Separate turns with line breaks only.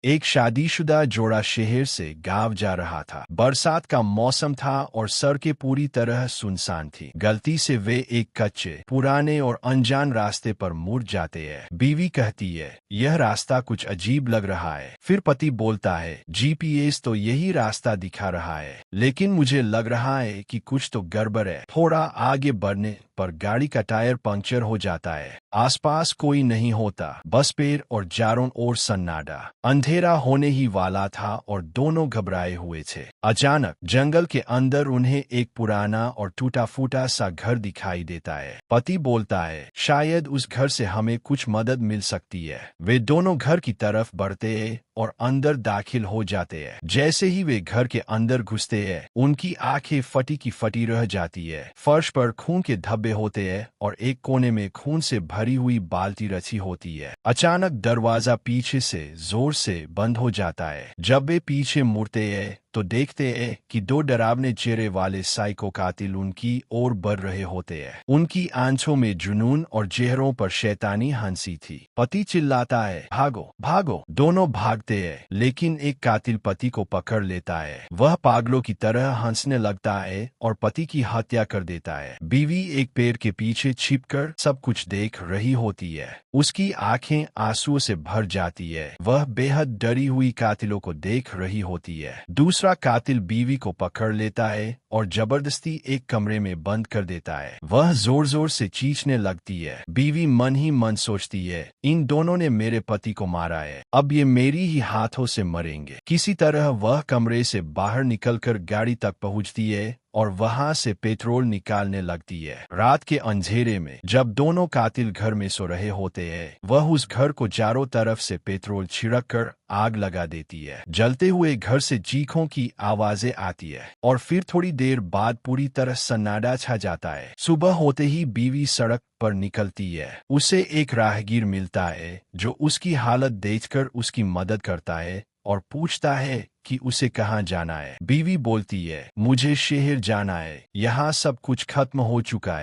एक शादीशुदा जोड़ा शहर से गांव जा रहा था। बरसात का मौसम था और सड़कें पूरी तरह सुनसान थी। गलती से वे एक कच्चे, पुराने और अनजान रास्ते पर मुड़ जाते हैं। बीवी कहती है, यह रास्ता कुछ अजीब लग रहा है। फिर पति बोलता है, जीपीएस तो यही रास्ता दिखा रहा है, लेकिन मुझे लग रहा है कि कुछ तो गड़बड़ है। थोड़ा आगे बढ़ने पर गाड़ी का टायर पंक्चर हो जाता है। आसपास कोई नहीं होता, बस पेड़ और चारों ओर सन्नाटा। अंधेरा होने ही वाला था और दोनों घबराए हुए थे। अचानक जंगल के अंदर उन्हें एक पुराना और टूटा फूटा सा घर दिखाई देता है। पति बोलता है, शायद उस घर से हमें कुछ मदद मिल सकती है। वे दोनों घर की तरफ बढ़ते हैं और अंदर दाखिल हो जाते हैं। जैसे ही वे घर के अंदर घुसते हैं, उनकी आंखें फटी की फटी रह जाती है। फर्श पर खून के धब्बे होते हैं और एक कोने में खून से भरी हुई बाल्टी रखी होती है। अचानक दरवाजा पीछे से जोर से बंद हो जाता है। जब वे पीछे मुड़ते हैं तो देखते हैं कि दो डरावने चेहरे वाले साइको कातिल उनकी ओर बढ़ रहे होते हैं। उनकी आंखों में जुनून और चेहरों पर शैतानी हंसी थी। पति चिल्लाता है, भागो भागो। दोनों भागते हैं, लेकिन एक कातिल पति को पकड़ लेता है। वह पागलों की तरह हंसने लगता है और पति की हत्या कर देता है। बीवी एक पेड़ के पीछे छिपकर सब कुछ देख रही होती है। उसकी आंखें आंसुओं से भर जाती है। वह बेहद डरी हुई कातिलों को देख रही होती है। दूसरा कातिल बीवी को पकड़ लेता है और जबरदस्ती एक कमरे में बंद कर देता है। वह जोर जोर से चीखने लगती है। बीवी मन ही मन सोचती है, इन दोनों ने मेरे पति को मारा है, अब ये मेरी ही हाथों से मरेंगे। किसी तरह वह कमरे से बाहर निकलकर गाड़ी तक पहुंचती है और वहां से पेट्रोल निकालने लगती है। रात के अंधेरे में जब दोनों कातिल घर में सो रहे होते हैं, वह उस घर को चारों तरफ से पेट्रोल छिड़क कर आग लगा देती है। जलते हुए घर से चीखों की आवाजें आती है और फिर थोड़ी देर बाद पूरी तरह सन्नाटा छा जाता है। सुबह होते ही बीवी सड़क पर निकलती है। उसे एक राहगीर मिलता है जो उसकी हालत देखकर उसकी मदद करता है और पूछता है कि उसे कहाँ जाना है। बीवी बोलती है, मुझे शहर जाना है, यहाँ सब कुछ खत्म हो चुका है।